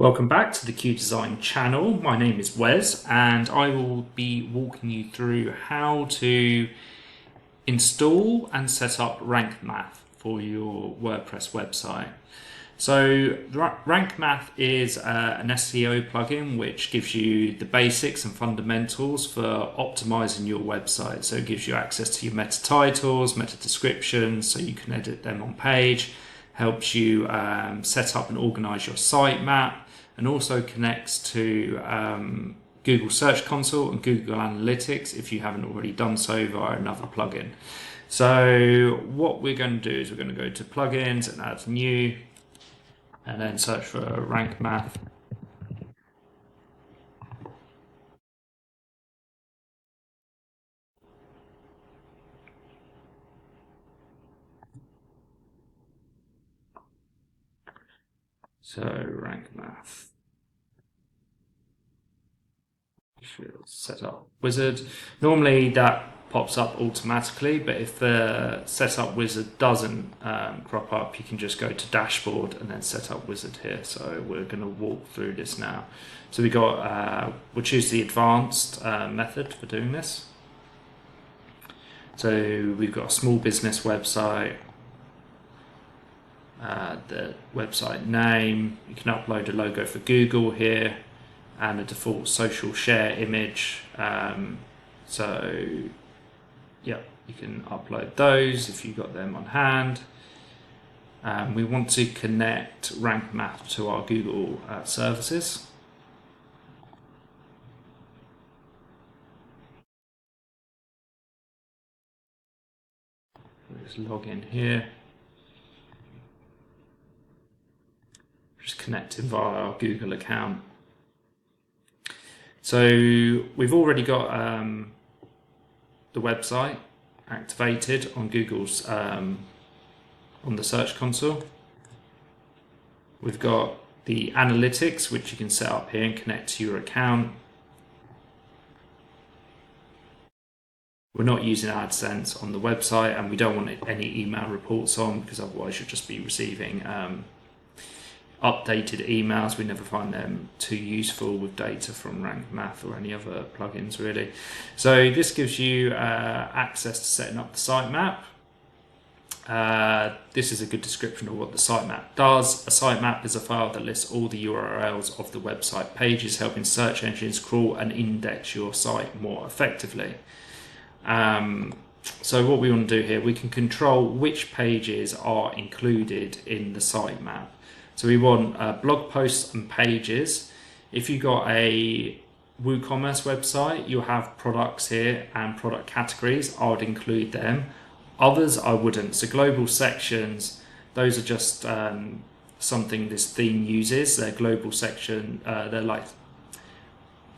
Welcome back to the Cude Design channel. My name is Wes and I will be walking you through how to install and set up Rank Math for your WordPress website. So Rank Math is an SEO plugin which gives you the basics and fundamentals for optimizing your website. So it gives you access to your meta titles, meta descriptions, so you can edit them on page, helps you set up and organize your sitemap, and also connects to Google Search Console and Google Analytics if you haven't already done so via another plugin. So what we're going to do is we're going to go to plugins and add new, and then search for Rank Math. So Rank Math. Set up wizard. Normally that pops up automatically, but if the setup wizard doesn't crop up, you can just go to dashboard and then set up wizard here. So we're going to walk through this now. So we'll choose the advanced method for doing this. So we've got a small business website, the website name. You can upload a logo for Google here, and a default social share image. So yeah, you can upload those if you've got them on hand. We want to connect Rank Math to our Google services. Let's log in here. Just connected via our Google account. So we've already got the website activated on Google's on the Search Console. We've got the analytics, which you can set up here and connect to your account. We're not using AdSense on the website, and we don't want any email reports on, because otherwise you'll just be receiving updated emails. We never find them too useful with data from Rank Math or any other plugins really. So this gives you access to setting up the sitemap. This is a good description of what the sitemap does. A sitemap is a file that lists all the URLs of the website pages, helping search engines crawl and index your site more effectively. So what we want to do here, we can control which pages are included in the sitemap. So we want blog posts and pages. If you've got a WooCommerce website, you'll have products here and product categories. I would include them. Others I wouldn't. So global sections, those are just something this theme uses. They're global section, they're like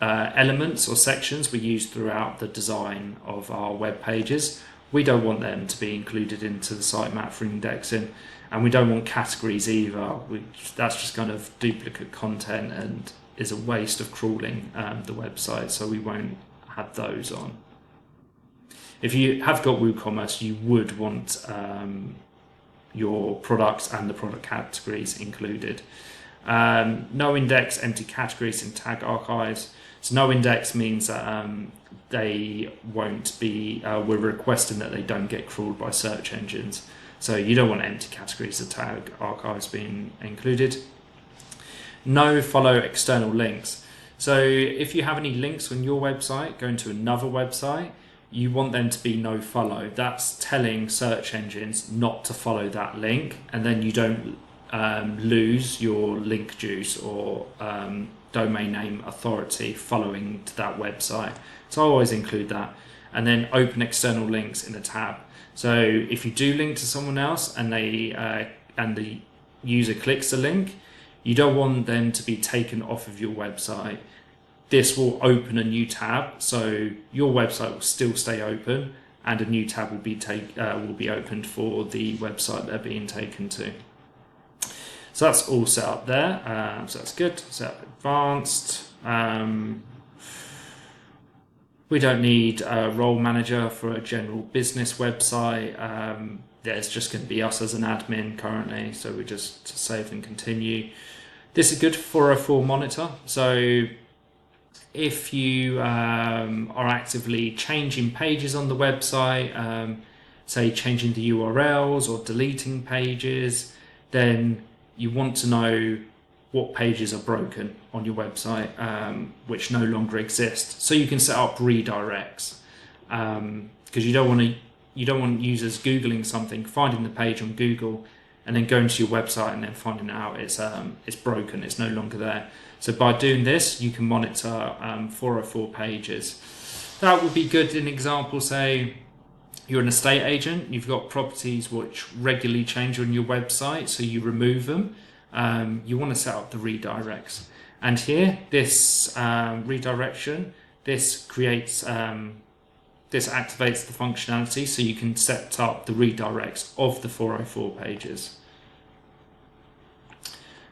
elements or sections we use throughout the design of our web pages. We don't want them to be included into the sitemap for indexing. And we don't want categories either. That's just kind of duplicate content and is a waste of crawling the website, so we won't have those on. If you have got WooCommerce, you would want your products and the product categories included. No index, empty categories and tag archives. So no index means that they won't be, we're requesting that they don't get crawled by search engines. So you don't want empty categories or tag archives being included. No follow external links. So if you have any links on your website going to another website, you want them to be no follow. That's telling search engines not to follow that link, and then you don't lose your link juice or domain name authority following to that website. So I always include that. And then open external links in a tab. So if you do link to someone else and the user clicks the link, you don't want them to be taken off of your website. This will open a new tab, so your website will still stay open, and a new tab will be opened for the website they're being taken to. So that's all set up there. So that's good. Set up advanced. We don't need a role manager for a general business website. There's just going to be us as an admin currently, so we just save and continue. This is good for a 404 monitor. So if you are actively changing pages on the website, say changing the URLs or deleting pages, then you want to know what pages are broken on your website, which no longer exist. So you can set up redirects, because you don't want users Googling something, finding the page on Google, and then going to your website and then finding out it's broken, it's no longer there. So by doing this, you can monitor 404 pages. That would be good. In example, say you're an estate agent, you've got properties which regularly change on your website, so you remove them. You want to set up the redirects. And here, this redirection, this creates, this activates the functionality, so you can set up the redirects of the 404 pages.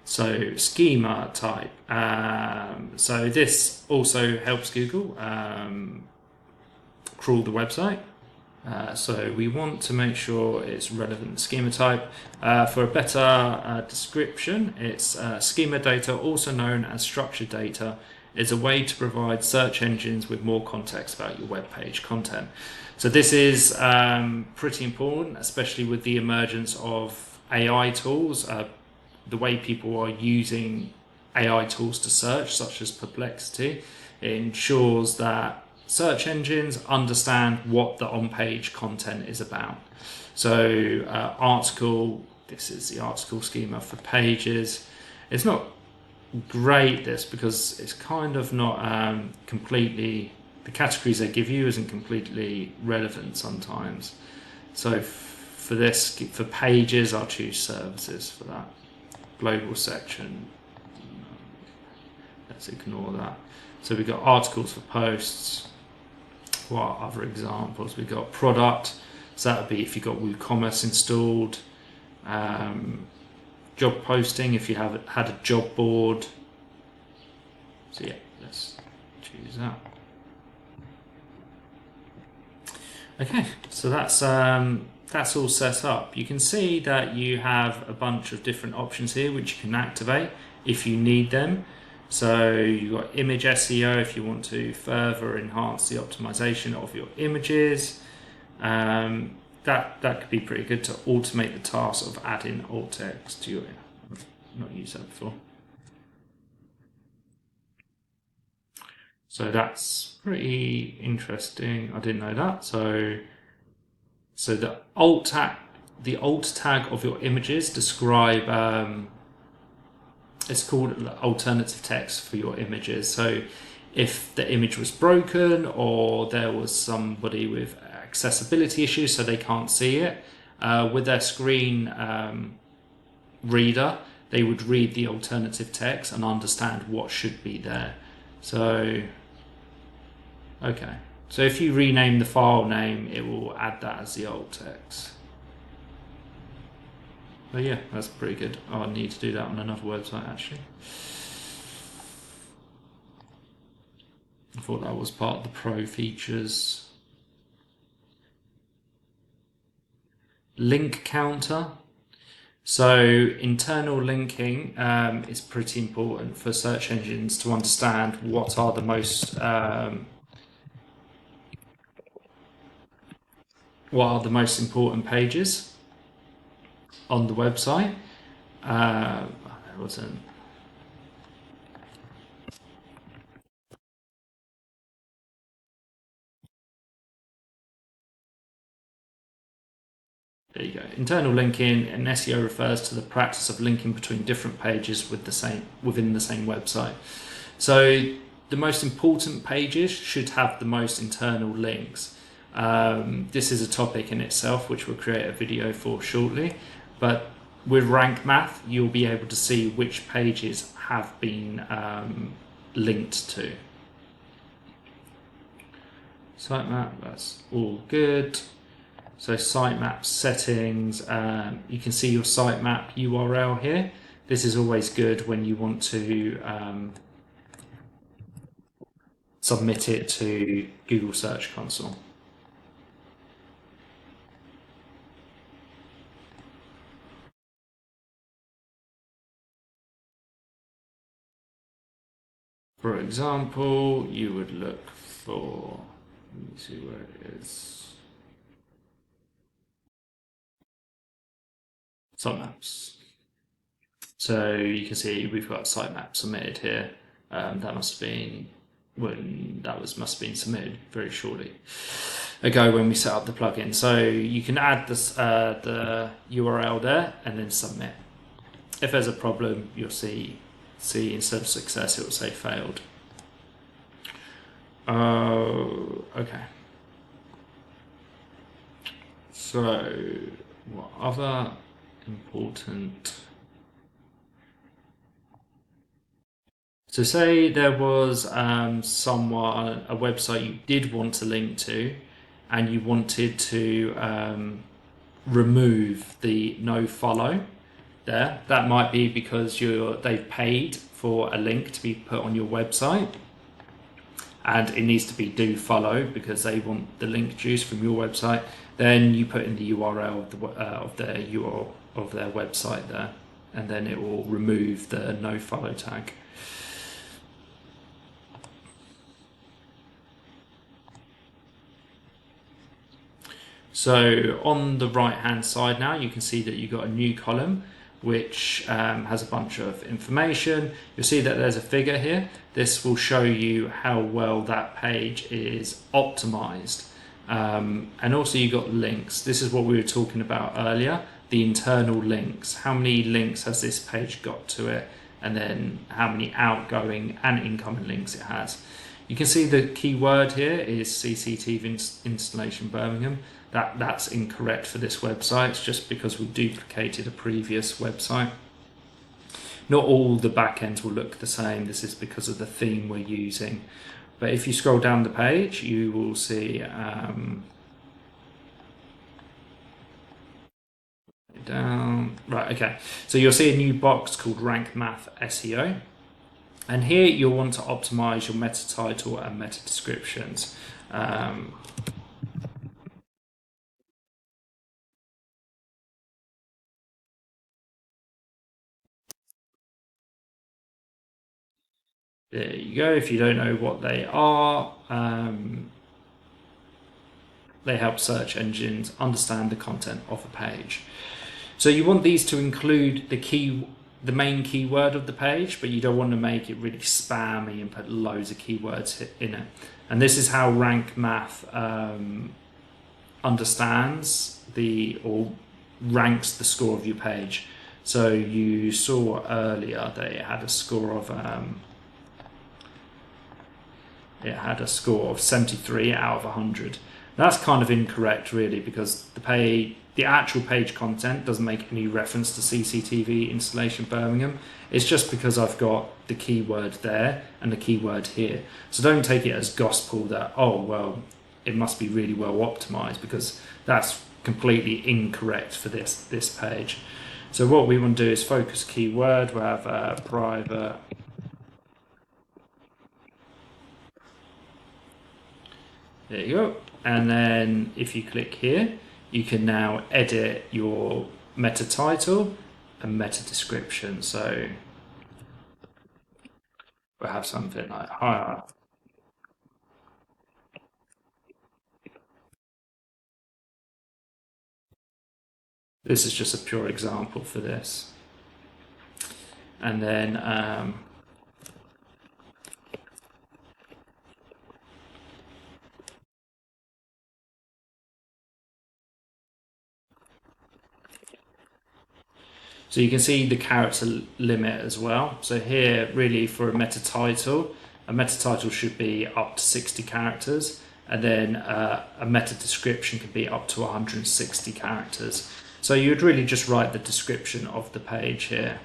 So schema type. So this also helps Google crawl the website. So we want to make sure it's relevant schema type. For a better description, it's schema data, also known as structured data, is a way to provide search engines with more context about your web page content. So this is pretty important, especially with the emergence of AI tools. The way people are using AI tools to search, such as Perplexity, it ensures that search engines understand what the on-page content is about. So article, this is the article schema for pages. It's not great, this, because it's kind of not completely, the categories they give you isn't completely relevant sometimes. So for this, for pages, I'll choose services for that. Global section, let's ignore that. So we've got articles for posts. What are other examples? We've got product, so that would be if you've got WooCommerce installed. Job posting, if you have had a job board. So yeah, let's choose that. Okay, so that's all set up. You can see that you have a bunch of different options here which you can activate if you need them. So you've got image SEO if you want to further enhance the optimization of your images. That could be pretty good to automate the task of adding alt text to your. I've not used that before. So that's pretty interesting. I didn't know that. So the alt tag of your images describe. It's called alternative text for your images. So if the image was broken or there was somebody with accessibility issues so they can't see it, with their screen reader, they would read the alternative text and understand what should be there. So, okay. So if you rename the file name, it will add that as the alt text. But yeah, that's pretty good. Oh, I need to do that on another website actually. I thought that was part of the pro features. Link counter. So internal linking is pretty important for search engines to understand what are the most important pages on the website. There wasn't. There you go. Internal linking in SEO refers to the practice of linking between different pages within the same website. So the most important pages should have the most internal links. This is a topic in itself, which we'll create a video for shortly. But with rank math, you'll be able to see which pages have been linked to. Sitemap, that's all good. So sitemap settings, you can see your sitemap URL here. This is always good when you want to submit it to Google Search Console. For example, you would look for, let me see where it is, sitemaps. So you can see we've got sitemap submitted here. That must have been when must have been submitted very shortly ago when we set up the plugin. So you can add this the URL there and then submit. If there's a problem, you'll see instead of success, it will say failed. Okay. So what other important? So say there was someone, a website you did want to link to, and you wanted to remove the no follow there. That might be because they've paid for a link to be put on your website, and it needs to be do follow because they want the link juice from your website. Then you put in the URL of their URL of their website there, and then it will remove the no follow tag. So on the right hand side now, you can see that you've got a new column which has a bunch of information. You'll see that there's a figure here. This will show you how well that page is optimized. And also you've got links. This is what we were talking about earlier, the internal links. How many links has this page got to it? And then how many outgoing and incoming links it has. You can see the keyword here is CCTV installation Birmingham. That's incorrect for this website. It's just because we duplicated a previous website. Not all the backends will look the same. This is because of the theme we're using. But if you scroll down the page, you will see down. Right, okay. So you'll see a new box called Rank Math SEO. And here you'll want to optimize your meta title and meta descriptions. There you go. If you don't know what they are, they help search engines understand the content of a page. So you want these to include the main keyword of the page, but you don't want to make it really spammy and put loads of keywords in it. And this is how Rank Math understands or ranks the score of your page. So you saw earlier that it had a score of 73 out of 100. That's kind of incorrect, really, because the actual page content doesn't make any reference to CCTV installation Birmingham. It's just because I've got the keyword there and the keyword here. So don't take it as gospel that, oh, well, it must be really well optimized, because that's completely incorrect for this page. So what we want to do is focus keyword. We'll have a private. There you go. And then if you click here, you can now edit your meta title and meta description. So we'll have something like hi. This is just a pure example for this. And then so you can see the character limit as well. So here, really, for a meta title should be up to 60 characters, and then a meta description could be up to 160 characters. So you'd really just write the description of the page here.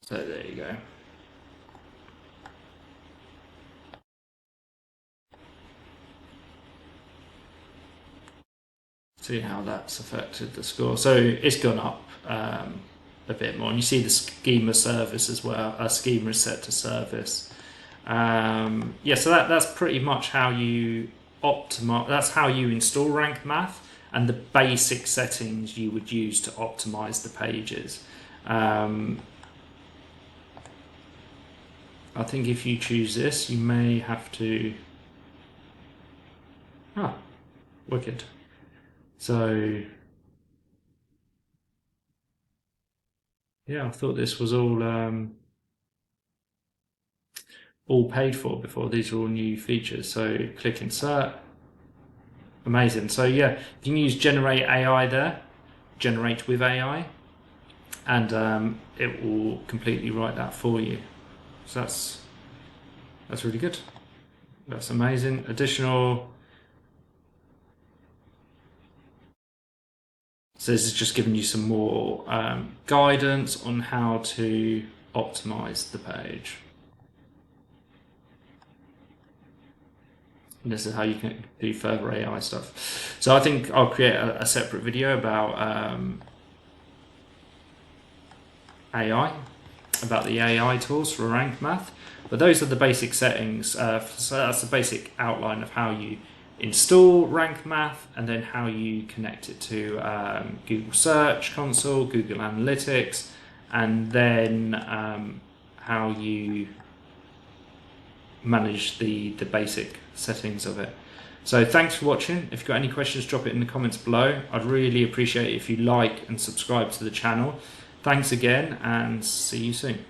So there you go. See how that's affected the score. So it's gone up a bit more, and you see the schema service as well. Schema is set to service. Yeah, so that's pretty much how you optimize. That's how you install Rank Math and the basic settings you would use to optimize the pages. I think if you choose this, you may have to. Ah, wicked. So yeah, I thought this was all paid for before. These are all new features. So click insert. Amazing. So yeah, you can use generate AI there, generate with AI, and it will completely write that for you. So that's really good. That's amazing. Additional. So this is just giving you some more guidance on how to optimize the page. And this is how you can do further AI stuff. So I think I'll create a separate video about AI, about the AI tools for Rank Math. But those are the basic settings. So that's the basic outline of how you install Rank Math, and then how you connect it to Google Search Console, Google Analytics, and then how you manage the basic settings of it. So thanks for watching. If you've got any questions, drop it in the comments below. I'd really appreciate it if you like and subscribe to the channel. Thanks again, and see you soon.